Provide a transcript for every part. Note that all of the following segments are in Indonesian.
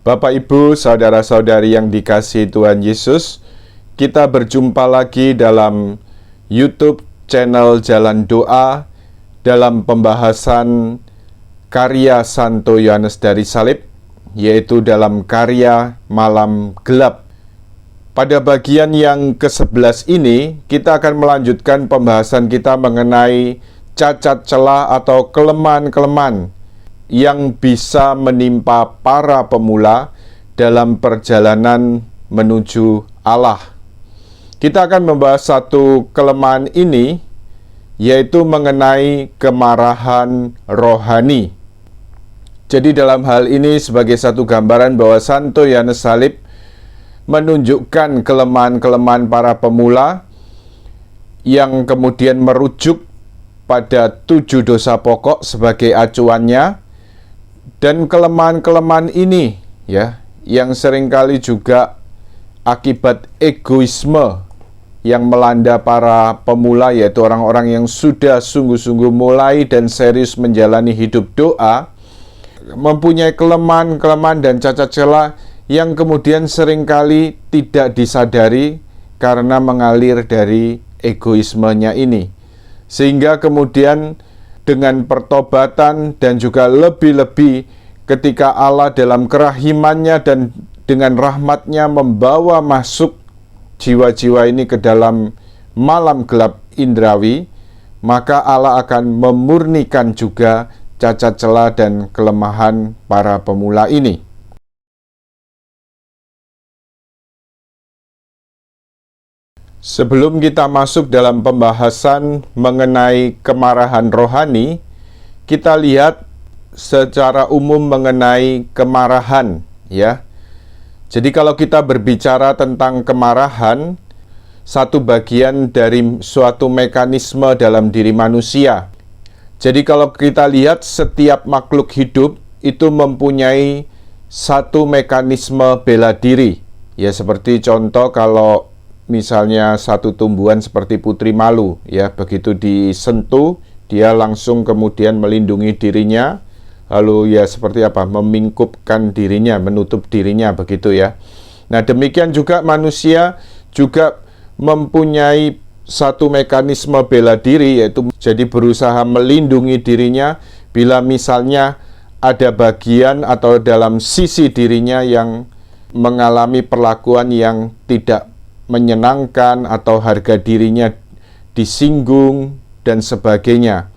Bapak, Ibu, saudara-saudari yang dikasihi Tuhan Yesus, kita berjumpa lagi dalam YouTube channel Jalan Doa dalam pembahasan karya Santo Yohanes dari Salib, yaitu dalam karya Malam Gelap. Pada bagian yang ke-11 ini, kita akan melanjutkan pembahasan kita mengenai cacat celah atau kelemahan-kelemahan yang bisa menimpa para pemula dalam perjalanan menuju Allah. Kita akan membahas satu kelemahan ini, yaitu mengenai kemarahan rohani. Jadi dalam hal ini sebagai satu gambaran bahwa Santo Yohanes Salib menunjukkan kelemahan-kelemahan para pemula yang kemudian merujuk pada 7 dosa pokok sebagai acuannya. Dan kelemahan-kelemahan ini yang seringkali juga akibat egoisme yang melanda para pemula, yaitu orang-orang yang sudah sungguh-sungguh mulai dan serius menjalani hidup doa, mempunyai kelemahan-kelemahan dan cacat celah yang kemudian seringkali tidak disadari karena mengalir dari egoismenya ini. Sehingga kemudian dengan pertobatan dan juga lebih-lebih ketika Allah dalam kerahimannya dan dengan rahmatnya membawa masuk jiwa-jiwa ini ke dalam malam gelap indrawi, maka Allah akan memurnikan juga cacat celah dan kelemahan para pemula ini. Sebelum kita masuk dalam pembahasan mengenai kemarahan rohani, kita lihat secara umum mengenai kemarahan, ya. Jadi kalau kita berbicara tentang kemarahan, satu bagian dari suatu mekanisme dalam diri manusia. Jadi kalau kita lihat setiap makhluk hidup itu mempunyai satu mekanisme bela diri. Ya, seperti contoh kalau misalnya satu tumbuhan seperti putri malu, ya, begitu disentuh, dia langsung kemudian melindungi dirinya, lalu ya seperti apa, memingkupkan dirinya, menutup dirinya, begitu ya. Nah, demikian juga manusia juga mempunyai satu mekanisme bela diri, yaitu jadi berusaha melindungi dirinya bila misalnya ada bagian atau dalam sisi dirinya yang mengalami perlakuan yang tidak menyenangkan atau harga dirinya disinggung dan sebagainya.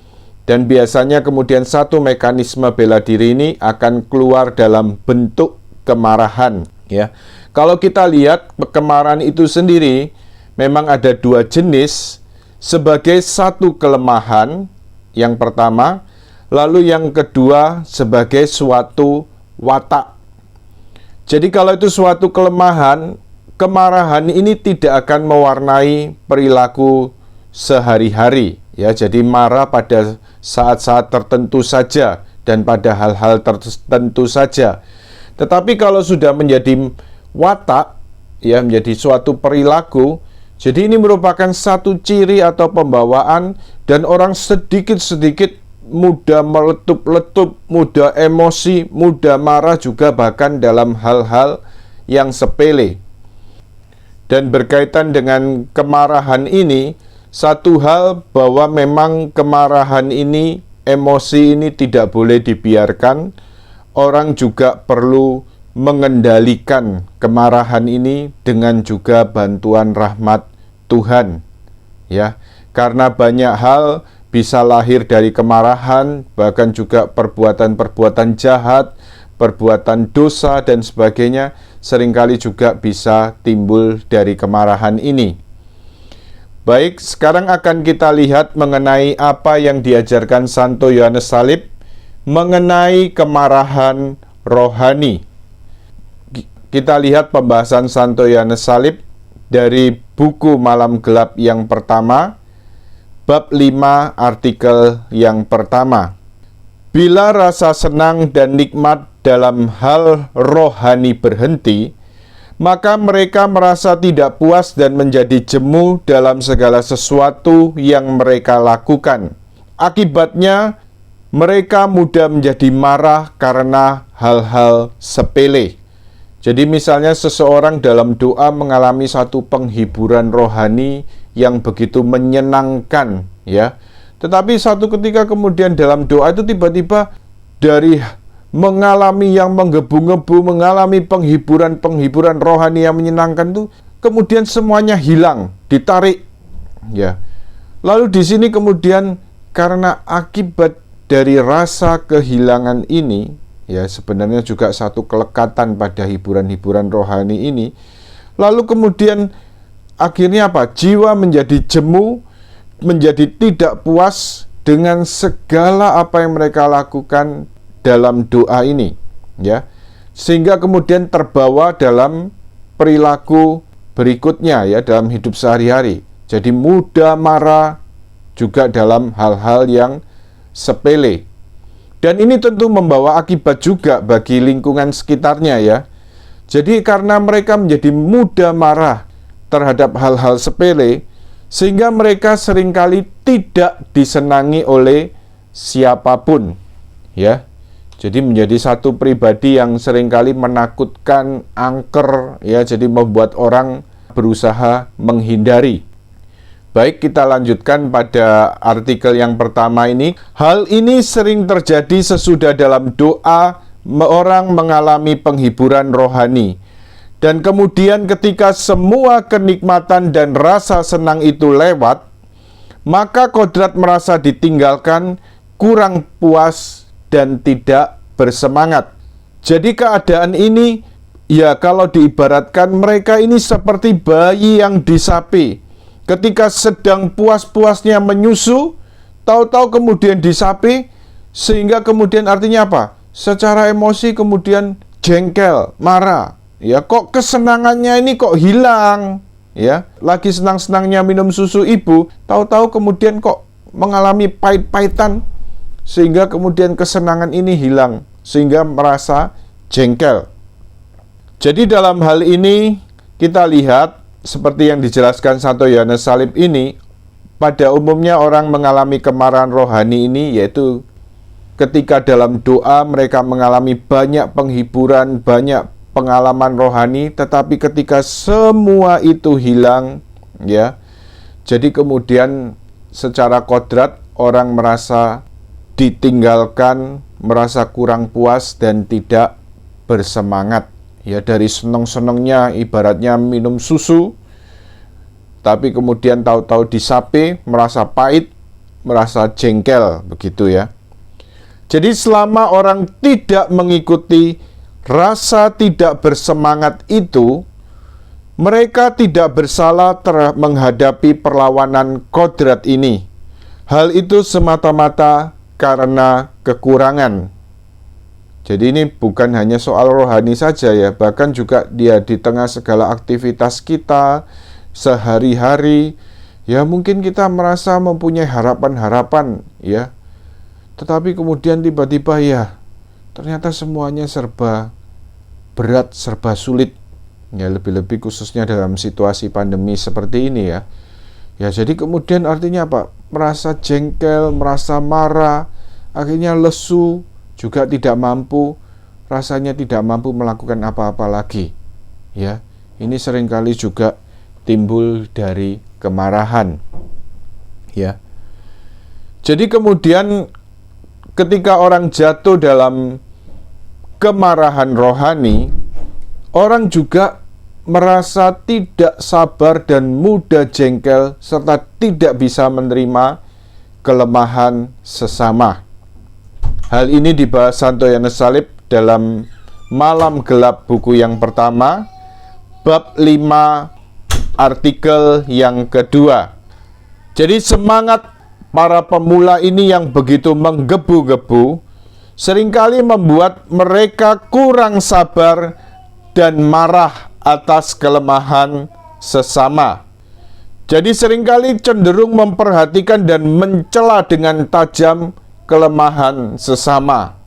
Dan biasanya kemudian satu mekanisme bela diri ini akan keluar dalam bentuk kemarahan, ya. Kalau kita lihat kemarahan itu sendiri memang ada dua jenis sebagai satu kelemahan yang pertama, lalu yang kedua sebagai suatu watak. Jadi kalau itu suatu kelemahan, kemarahan ini tidak akan mewarnai perilaku sehari-hari, ya. Jadi marah pada saat-saat tertentu saja dan pada hal-hal tertentu saja. Tetapi kalau sudah menjadi watak, ya, menjadi suatu perilaku, jadi ini merupakan satu ciri atau pembawaan dan orang sedikit-sedikit mudah meletup-letup, mudah emosi, mudah marah juga bahkan dalam hal-hal yang sepele. Dan berkaitan dengan kemarahan ini, satu hal bahwa memang kemarahan ini, emosi ini tidak boleh dibiarkan. Orang juga perlu mengendalikan kemarahan ini dengan juga bantuan rahmat Tuhan, ya. Karena banyak hal bisa lahir dari kemarahan, bahkan juga perbuatan-perbuatan jahat, perbuatan dosa dan sebagainya seringkali juga bisa timbul dari kemarahan ini. Baik, sekarang akan kita lihat mengenai apa yang diajarkan Santo Yohanes Salib mengenai kemarahan rohani. Kita lihat pembahasan Santo Yohanes Salib dari buku Malam Gelap yang pertama, bab 5 artikel yang pertama. Bila rasa senang dan nikmat dalam hal rohani berhenti, maka mereka merasa tidak puas dan menjadi jemu dalam segala sesuatu yang mereka lakukan. Akibatnya, mereka mudah menjadi marah karena hal-hal sepele. Jadi misalnya seseorang dalam doa mengalami satu penghiburan rohani yang begitu menyenangkan, ya. Tetapi satu ketika kemudian dalam doa itu tiba-tiba dari mengalami yang menggebu-gebu, mengalami penghiburan rohani yang menyenangkan itu, kemudian semuanya hilang, ditarik, ya. Lalu di sini kemudian karena akibat dari rasa kehilangan ini, ya, sebenarnya juga satu kelekatan pada hiburan-hiburan rohani ini. Lalu kemudian akhirnya apa? Jiwa menjadi jemu, menjadi tidak puas dengan segala apa yang mereka lakukan dalam doa ini, ya. Sehingga kemudian terbawa dalam perilaku berikutnya, ya, dalam hidup sehari-hari. Jadi mudah marah juga dalam hal-hal yang sepele. Dan ini tentu membawa akibat juga bagi lingkungan sekitarnya, ya. Jadi karena mereka menjadi mudah marah terhadap hal-hal sepele, sehingga mereka seringkali tidak disenangi oleh siapapun, ya. Jadi menjadi satu pribadi yang seringkali menakutkan, angker, ya. Jadi membuat orang berusaha menghindari. Baik, kita lanjutkan pada artikel yang pertama ini. Hal ini sering terjadi sesudah dalam doa orang mengalami penghiburan rohani. Dan kemudian ketika semua kenikmatan dan rasa senang itu lewat, maka kodrat merasa ditinggalkan, kurang puas, dan tidak bersemangat. Jadi keadaan ini, ya, kalau diibaratkan mereka ini seperti bayi yang disapi. Ketika sedang puas-puasnya menyusu, tahu-tahu kemudian disapi, sehingga kemudian artinya apa? Secara emosi kemudian jengkel, marah. Ya, kok kesenangannya ini kok hilang? Ya, lagi senang-senangnya minum susu ibu, tahu-tahu kemudian kok mengalami pahit-pahitan, sehingga kemudian kesenangan ini hilang, sehingga merasa jengkel. Jadi dalam hal ini kita lihat seperti yang dijelaskan Santo Yohanes Salib ini, pada umumnya orang mengalami kemarahan rohani ini, yaitu ketika dalam doa mereka mengalami banyak penghiburan, banyak pengalaman rohani, tetapi ketika semua itu hilang, ya, jadi kemudian secara kodrat orang merasa ditinggalkan, merasa kurang puas dan tidak bersemangat. Ya, dari seneng-senengnya ibaratnya minum susu, tapi kemudian tahu-tahu disapi, merasa pahit, merasa jengkel, begitu, ya. Jadi selama orang tidak mengikuti rasa tidak bersemangat itu, mereka tidak bersalah menghadapi perlawanan kodrat ini. Hal itu semata-mata karena kekurangan. Jadi ini bukan hanya soal rohani saja, ya, bahkan juga dia di tengah segala aktivitas kita sehari-hari, ya, mungkin kita merasa mempunyai harapan-harapan, ya, tetapi kemudian tiba-tiba, ya, ternyata semuanya serba berat, serba sulit, ya, lebih-lebih khususnya dalam situasi pandemi seperti ini, ya. Ya, jadi kemudian artinya apa? Merasa jengkel, merasa marah, akhirnya lesu, juga tidak mampu, rasanya tidak mampu melakukan apa-apa lagi, ya. Ini seringkali juga timbul dari kemarahan, ya. Jadi kemudian ketika orang jatuh dalam kemarahan rohani, orang juga merasa tidak sabar dan mudah jengkel serta tidak bisa menerima kelemahan sesama. Hal ini dibahas Santo Yohanes Salib dalam Malam Gelap buku yang pertama, bab 5, artikel yang kedua. Jadi semangat para pemula ini yang begitu menggebu-gebu seringkali membuat mereka kurang sabar dan marah atas kelemahan sesama. Jadi seringkali cenderung memperhatikan dan mencela dengan tajam kelemahan sesama.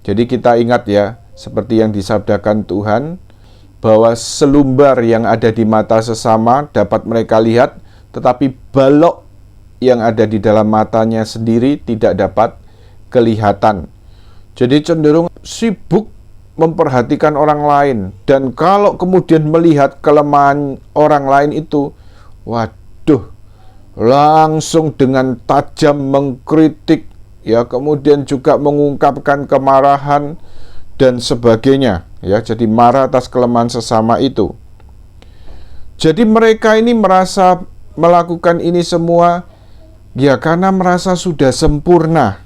Jadi kita ingat, ya, seperti yang disabdakan Tuhan, bahwa selumbar yang ada di mata sesama dapat mereka lihat, tetapi balok yang ada di dalam matanya sendiri tidak dapat kelihatan. Jadi cenderung sibuk memperhatikan orang lain, dan kalau kemudian melihat kelemahan orang lain itu, waduh, langsung dengan tajam mengkritik, ya, kemudian juga mengungkapkan kemarahan dan sebagainya, ya. Jadi marah atas kelemahan sesama itu. Jadi mereka ini merasa melakukan ini semua ya karena merasa sudah sempurna.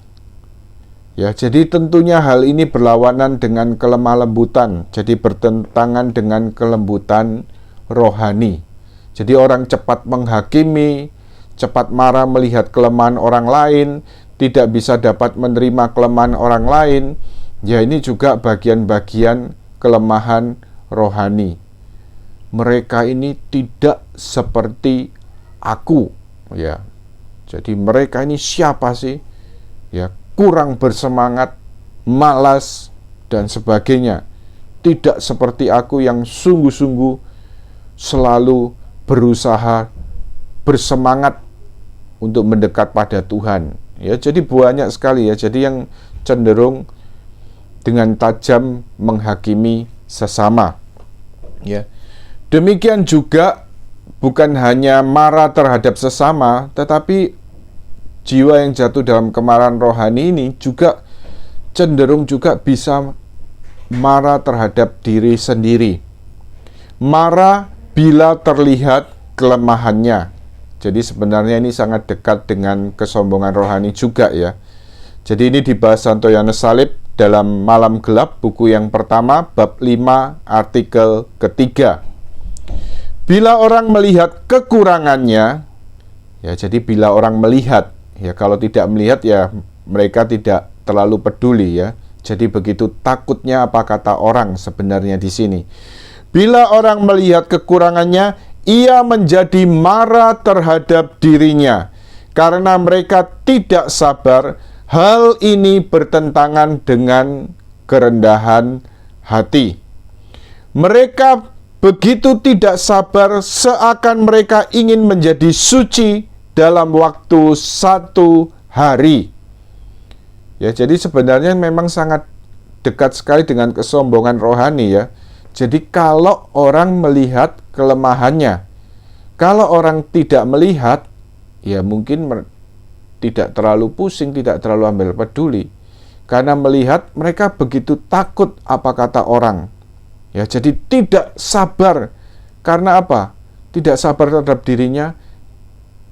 Ya, jadi tentunya hal ini berlawanan dengan kelemah lembutan, jadi bertentangan dengan kelembutan rohani. Jadi orang cepat menghakimi, cepat marah melihat kelemahan orang lain, tidak bisa dapat menerima kelemahan orang lain. Ya, ini juga bagian-bagian kelemahan rohani. Mereka ini tidak seperti aku, ya. Jadi mereka ini siapa sih? Ya, kurang bersemangat, malas, dan sebagainya. Tidak seperti aku yang sungguh-sungguh selalu berusaha bersemangat untuk mendekat pada Tuhan. Ya, jadi banyak sekali ya. Jadi yang cenderung dengan tajam menghakimi sesama. Ya. Demikian juga bukan hanya marah terhadap sesama, tetapi jiwa yang jatuh dalam kemarahan rohani ini juga cenderung juga bisa marah terhadap diri sendiri. Marah bila terlihat kelemahannya. Jadi sebenarnya ini sangat dekat dengan kesombongan rohani juga, ya. Jadi ini dibahas Santo Yohanes Salib dalam Malam Gelap, buku yang pertama, bab 5, artikel ketiga. Bila orang melihat kekurangannya, ya, jadi bila orang melihat, ya, kalau tidak melihat ya mereka tidak terlalu peduli, ya. Jadi begitu takutnya apa kata orang sebenarnya di sini. Bila orang melihat kekurangannya, ia menjadi marah terhadap dirinya karena mereka tidak sabar. Hal ini bertentangan dengan kerendahan hati. Mereka begitu tidak sabar seakan mereka ingin menjadi suci dalam waktu 1 hari. Ya, jadi sebenarnya memang sangat dekat sekali dengan kesombongan rohani, ya. Jadi kalau orang melihat kelemahannya, kalau orang tidak melihat, ya mungkin tidak terlalu pusing, tidak terlalu ambil peduli. Karena melihat mereka begitu takut apa kata orang. Ya, jadi tidak sabar. Karena apa? Tidak sabar terhadap dirinya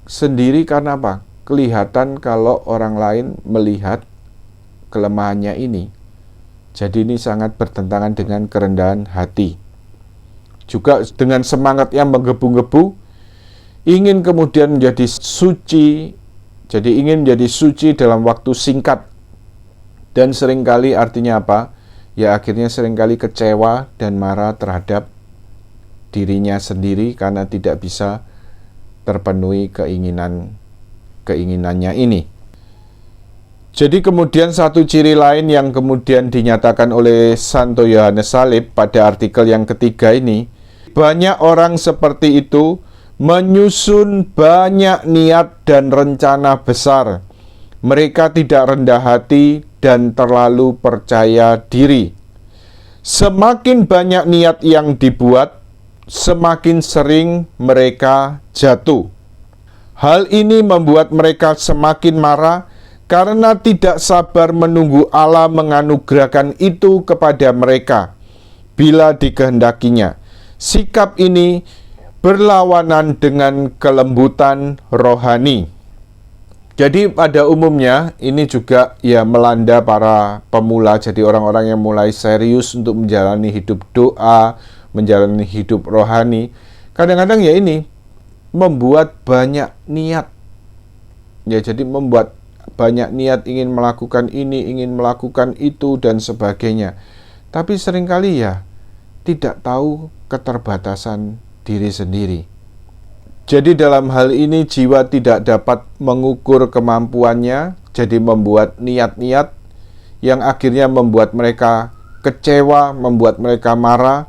sendiri karena apa? Kelihatan kalau orang lain melihat kelemahannya ini. Jadi ini sangat bertentangan dengan kerendahan hati. Juga dengan semangat yang menggebu-gebu, ingin kemudian menjadi suci. Jadi ingin menjadi suci dalam waktu singkat. Dan seringkali artinya apa? Ya akhirnya seringkali kecewa dan marah terhadap dirinya sendiri karena tidak bisa terpenuhi keinginannya ini. Jadi kemudian satu ciri lain yang kemudian dinyatakan oleh Santo Yohanes Salib pada artikel yang ketiga ini, banyak orang seperti itu menyusun banyak niat dan rencana besar. Mereka tidak rendah hati dan terlalu percaya diri. Semakin banyak niat yang dibuat, semakin sering mereka jatuh. Hal ini membuat mereka semakin marah karena tidak sabar menunggu Allah menganugerahkan itu kepada mereka bila dikehendakinya. Sikap ini berlawanan dengan kelembutan rohani. Jadi pada umumnya ini juga ya melanda para pemula, jadi orang-orang yang mulai serius untuk menjalani hidup doa, menjalani hidup rohani. Kadang-kadang ya ini membuat banyak niat. Ya, jadi membuat banyak niat ingin melakukan ini, ingin melakukan itu dan sebagainya. Tapi seringkali ya tidak tahu keterbatasan diri sendiri. Jadi dalam hal ini jiwa tidak dapat mengukur kemampuannya, jadi membuat niat-niat yang akhirnya membuat mereka kecewa, membuat mereka marah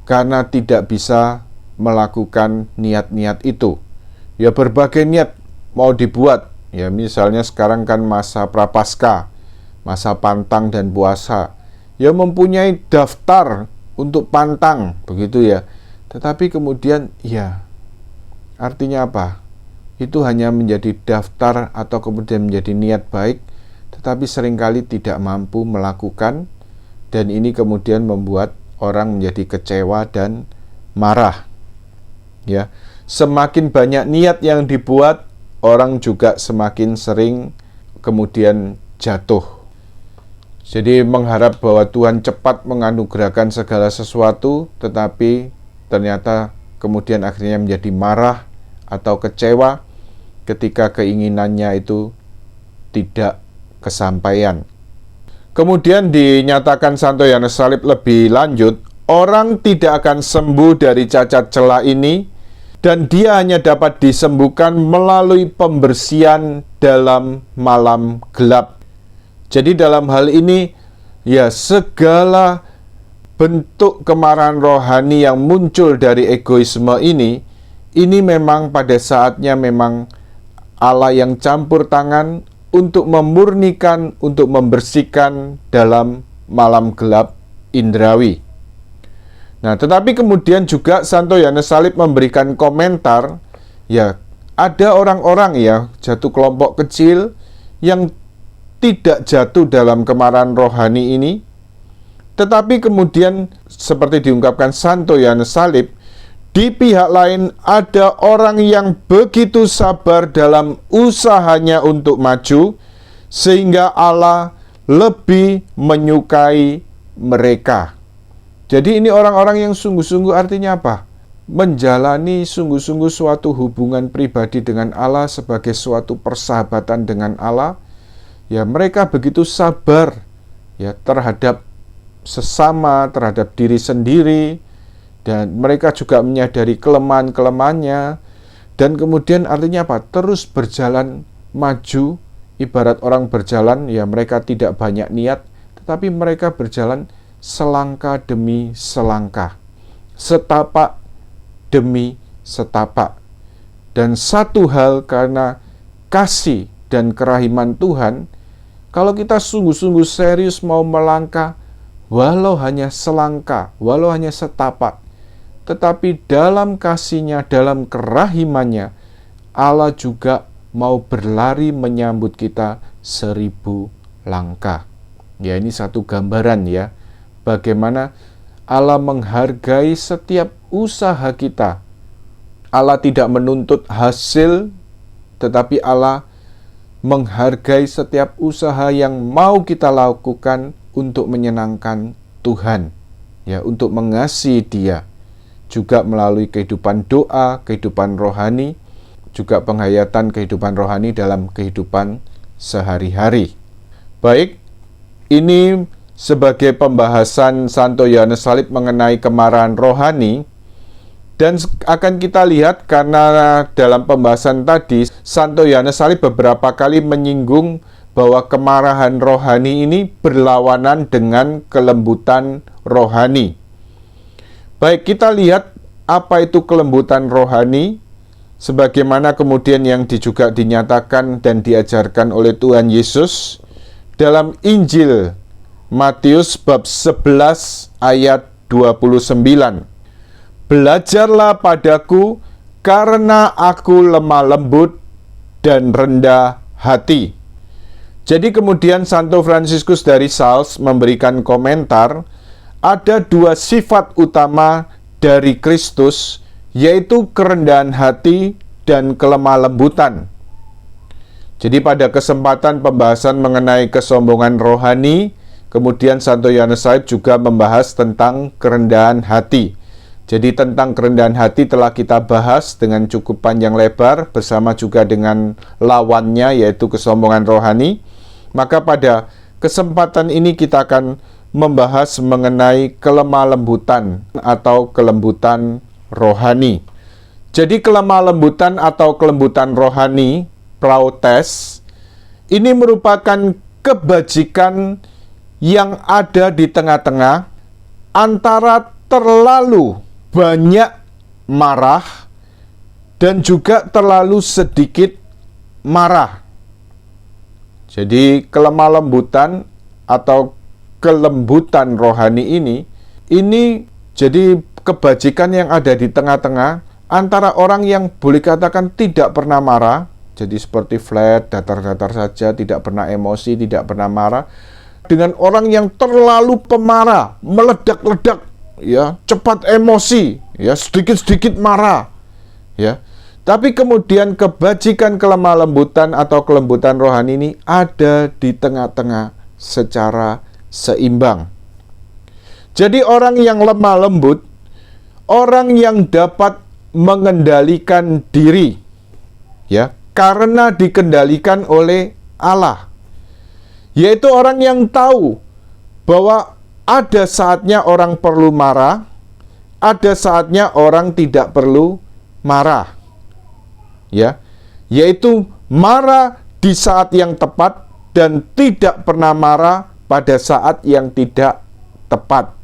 karena tidak bisa melakukan niat-niat itu. Ya berbagai niat mau dibuat. Ya misalnya sekarang kan masa prapaskah, masa pantang dan puasa. ya mempunyai daftar untuk pantang, begitu ya. Tetapi kemudian ya, artinya apa? Itu hanya menjadi daftar atau kemudian menjadi niat baik, tetapi seringkali tidak mampu melakukan, dan ini kemudian membuat orang menjadi kecewa dan marah. Ya, semakin banyak niat yang dibuat, orang juga semakin sering kemudian jatuh. Jadi mengharap bahwa Tuhan cepat menganugerahkan segala sesuatu, tetapi ternyata kemudian akhirnya menjadi marah atau kecewa ketika keinginannya itu tidak kesampaian. Kemudian dinyatakan Santo Yohanes Salib lebih lanjut, orang tidak akan sembuh dari cacat celah ini, dan dia hanya dapat disembuhkan melalui pembersihan dalam malam gelap. Jadi dalam hal ini, ya segala bentuk kemarahan rohani yang muncul dari egoisme ini memang pada saatnya memang Allah yang campur tangan untuk memurnikan, untuk membersihkan dalam malam gelap indrawi. Nah, tetapi kemudian juga Santo Yohanes Salib memberikan komentar, ya ada orang-orang ya, jatuh kelompok kecil yang tidak jatuh dalam kemarahan rohani ini, tetapi kemudian seperti diungkapkan Santo Yohanes Salib, di pihak lain ada orang yang begitu sabar dalam usahanya untuk maju, sehingga Allah lebih menyukai mereka. Jadi ini orang-orang yang sungguh-sungguh, artinya apa? Menjalani sungguh-sungguh suatu hubungan pribadi dengan Allah sebagai suatu persahabatan dengan Allah. Ya, mereka begitu sabar ya terhadap sesama, terhadap diri sendiri, dan mereka juga menyadari kelemahan-kelemahannya, dan kemudian artinya apa? Terus berjalan maju, ibarat orang berjalan, ya mereka tidak banyak niat, tetapi mereka berjalan selangkah demi selangkah, setapak demi setapak. Dan satu hal, karena kasih dan kerahiman Tuhan, kalau kita sungguh-sungguh serius mau melangkah, walau hanya selangkah, walau hanya setapak, tetapi dalam kasih-Nya, dalam kerahimannya, Allah juga mau berlari menyambut kita 1000 langkah. Ya, ini satu gambaran ya, bagaimana Allah menghargai setiap usaha kita. Allah tidak menuntut hasil, tetapi Allah menghargai setiap usaha yang mau kita lakukan untuk menyenangkan Tuhan, ya, untuk mengasihi Dia, juga melalui kehidupan doa, kehidupan rohani, juga penghayatan kehidupan rohani dalam kehidupan sehari-hari. Baik, ini sebagai pembahasan Santo Yohanes Salib mengenai kemarahan rohani, dan akan kita lihat karena dalam pembahasan tadi Santo Yohanes Salib beberapa kali menyinggung bahwa kemarahan rohani ini berlawanan dengan kelembutan rohani. Baik, kita lihat apa itu kelembutan rohani, sebagaimana kemudian yang juga dinyatakan dan diajarkan oleh Tuhan Yesus dalam Injil Matius bab 11 ayat 29. Belajarlah padaku, karena aku lemah lembut dan rendah hati. Jadi kemudian Santo Fransiskus dari Sales memberikan komentar, ada 2 sifat utama dari Kristus, yaitu kerendahan hati dan kelemah lembutan. Jadi pada kesempatan pembahasan mengenai kesombongan rohani, kemudian Santo Yohanes Salib juga membahas tentang kerendahan hati. Jadi tentang kerendahan hati telah kita bahas dengan cukup panjang lebar, bersama juga dengan lawannya, yaitu kesombongan rohani. Maka pada kesempatan ini kita akan membahas mengenai kelemah lembutan atau kelembutan rohani. Jadi kelemah lembutan atau kelembutan rohani, praotes, ini merupakan kebajikan yang ada di tengah-tengah antara terlalu banyak marah dan juga terlalu sedikit marah. Jadi kelemah lembutan atau kelembutan rohani ini jadi kebajikan yang ada di tengah-tengah antara orang yang boleh katakan tidak pernah marah, jadi seperti flat, datar-datar saja, tidak pernah emosi, tidak pernah marah, dengan orang yang terlalu pemarah, meledak-ledak, ya, cepat emosi, ya, sedikit-sedikit marah, ya. Tapi kemudian kebajikan kelemah lembutan atau kelembutan rohani ini ada di tengah-tengah secara seimbang. Jadi orang yang lemah lembut, orang yang dapat mengendalikan diri, ya, karena dikendalikan oleh Allah, yaitu orang yang tahu bahwa ada saatnya orang perlu marah, ada saatnya orang tidak perlu marah, ya, yaitu marah di saat yang tepat dan tidak pernah marah pada saat yang tidak tepat.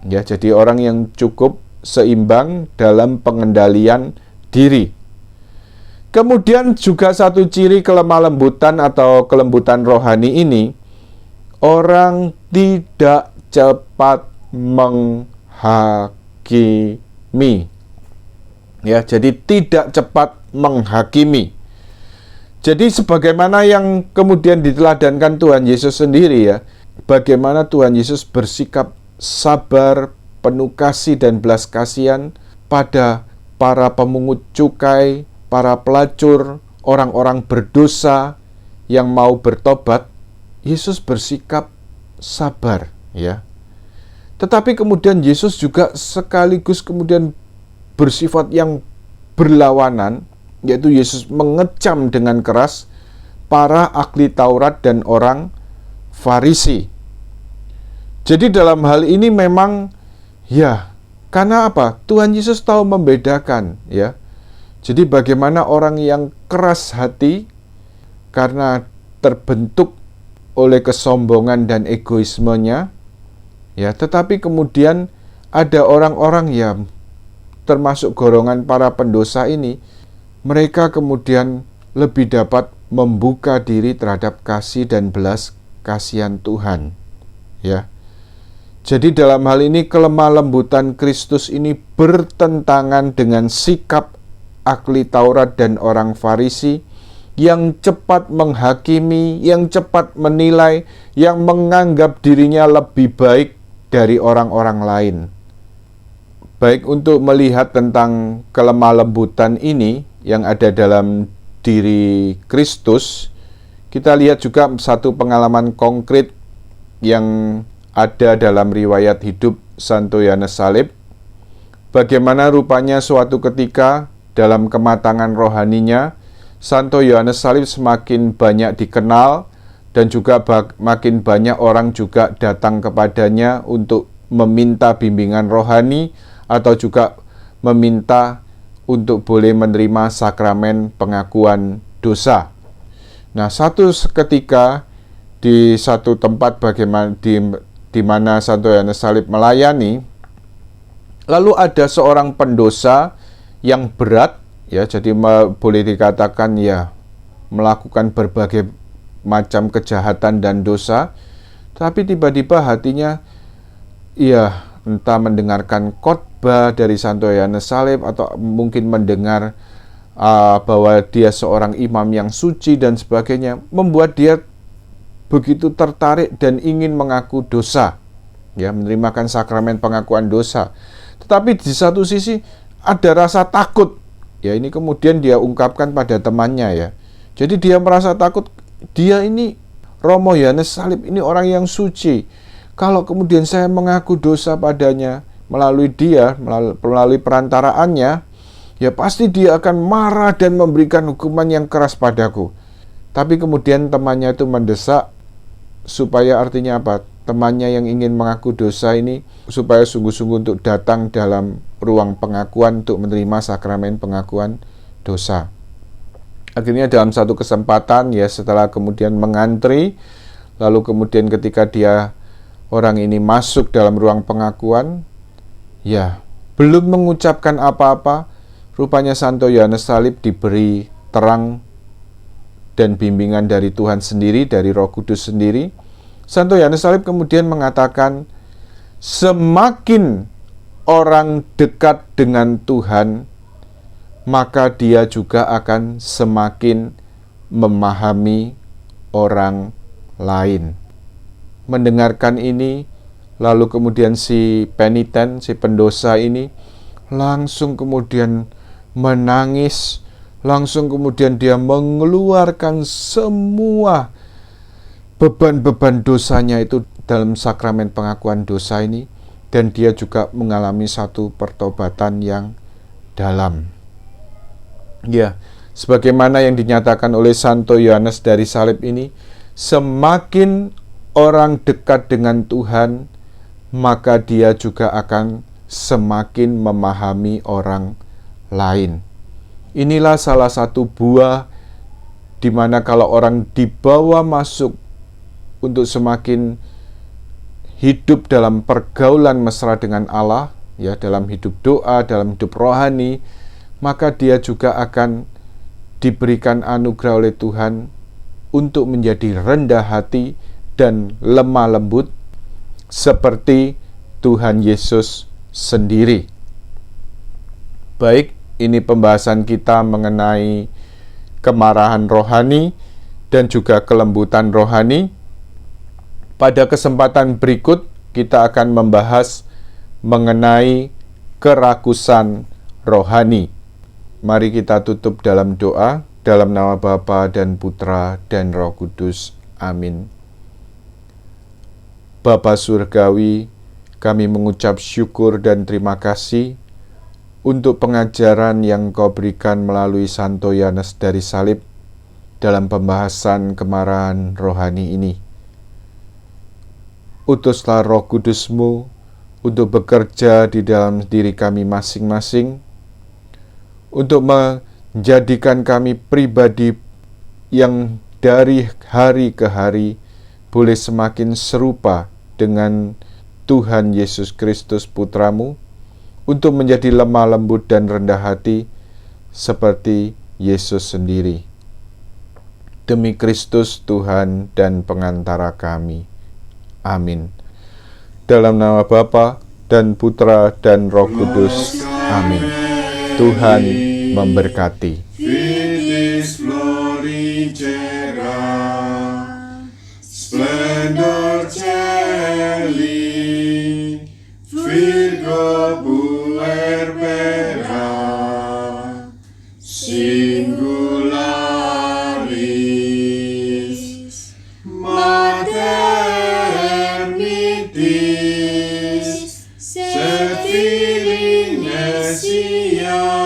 Ya, jadi orang yang cukup seimbang dalam pengendalian diri. Kemudian juga satu ciri kelemah lembutan atau kelembutan rohani ini, orang tidak cepat menghakimi. Ya, jadi tidak cepat menghakimi. Jadi sebagaimana yang kemudian diteladankan Tuhan Yesus sendiri, ya, bagaimana Tuhan Yesus bersikap sabar, penuh kasih dan belas kasihan pada para pemungut cukai, para pelacur, orang-orang berdosa yang mau bertobat. Yesus bersikap sabar, ya. Tetapi kemudian Yesus juga sekaligus kemudian bersifat yang berlawanan, yaitu Yesus mengecam dengan keras para ahli Taurat dan orang Farisi. Jadi dalam hal ini memang, ya, karena apa? Tuhan Yesus tahu membedakan, ya. Jadi bagaimana orang yang keras hati karena terbentuk oleh kesombongan dan egoismenya, ya, tetapi kemudian ada orang-orang yang termasuk golongan para pendosa ini, mereka kemudian lebih dapat membuka diri terhadap kasih dan belas kasihan Tuhan, ya. Jadi dalam hal ini kelemah lembutan Kristus ini bertentangan dengan sikap ahli Taurat dan orang Farisi yang cepat menghakimi, yang cepat menilai, yang menganggap dirinya lebih baik dari orang-orang lain. Baik untuk melihat tentang kelemah lembutan ini yang ada dalam diri Kristus, kita lihat juga satu pengalaman konkret yang ada dalam riwayat hidup Santo Yohanes Salib. Bagaimana rupanya suatu ketika dalam kematangan rohaninya, Santo Yohanes Salib semakin banyak dikenal dan juga makin banyak orang juga datang kepadanya untuk meminta bimbingan rohani atau juga meminta untuk boleh menerima sakramen pengakuan dosa. Nah, satu ketika di satu tempat bagaimana di mana Santo Yohanes Salib melayani, lalu ada seorang pendosa yang berat, ya, jadi boleh dikatakan, ya, melakukan berbagai macam kejahatan dan dosa, tapi tiba-tiba hatinya, ya, entah mendengarkan khotbah dari Santo Yohanes Salib atau mungkin mendengar bahwa dia seorang imam yang suci dan sebagainya, membuat dia begitu tertarik dan ingin mengaku dosa, ya, menerimakan sakramen pengakuan dosa. Tetapi di satu sisi ada rasa takut, ya, ini kemudian dia ungkapkan pada temannya, ya. Jadi dia merasa takut, dia ini Romo Yohanes Salib ini orang yang suci. Kalau kemudian saya mengaku dosa padanya melalui dia, melalui perantaraannya, ya pasti dia akan marah dan memberikan hukuman yang keras padaku. Tapi kemudian temannya itu mendesak supaya, artinya apa? Temannya yang ingin mengaku dosa ini supaya sungguh-sungguh untuk datang dalam ruang pengakuan untuk menerima sakramen pengakuan dosa. Akhirnya dalam satu kesempatan, ya, setelah kemudian mengantri, lalu kemudian ketika orang ini masuk dalam ruang pengakuan, ya, belum mengucapkan apa-apa, rupanya Santo Yohanes Salib diberi terang dan bimbingan dari Tuhan sendiri, dari Roh Kudus sendiri, Santo Yohanes Salib kemudian mengatakan, semakin orang dekat dengan Tuhan, maka dia juga akan semakin memahami orang lain. Mendengarkan ini, lalu kemudian si peniten, si pendosa ini langsung kemudian menangis, langsung kemudian dia mengeluarkan semua beban-beban dosanya itu dalam sakramen pengakuan dosa ini, dan dia juga mengalami satu pertobatan yang dalam. Ya, sebagaimana yang dinyatakan oleh Santo Yohanes dari Salib ini, semakin orang dekat dengan Tuhan, maka dia juga akan semakin memahami orang lain. Inilah salah satu buah di mana kalau orang dibawa masuk untuk semakin hidup dalam pergaulan mesra dengan Allah, ya, dalam hidup doa, dalam hidup rohani, maka dia juga akan diberikan anugerah oleh Tuhan untuk menjadi rendah hati dan lemah lembut seperti Tuhan Yesus sendiri. Baik, ini pembahasan kita mengenai kemarahan rohani dan juga kelembutan rohani. Pada kesempatan berikut kita akan membahas mengenai kerakusan rohani. Mari kita tutup dalam doa, dalam nama Bapa dan Putra dan Roh Kudus. Amin. Bapa Surgawi, kami mengucap syukur dan terima kasih untuk pengajaran yang Kau berikan melalui Santo Yohanes dari Salib dalam pembahasan kemarahan rohani ini. Utuslah Roh Kudus-Mu untuk bekerja di dalam diri kami masing-masing, untuk menjadikan kami pribadi yang dari hari ke hari boleh semakin serupa dengan Tuhan Yesus Kristus Putra-Mu, untuk menjadi lemah lembut dan rendah hati seperti Yesus sendiri. Demi Kristus Tuhan dan pengantara kami. Amin. Dalam nama Bapa dan Putra dan Roh Kudus. Amin. Tuhan memberkati. Fides florigera, splendor celi, Virgo puerbera, singularis, maternitis, sed filii nesciam.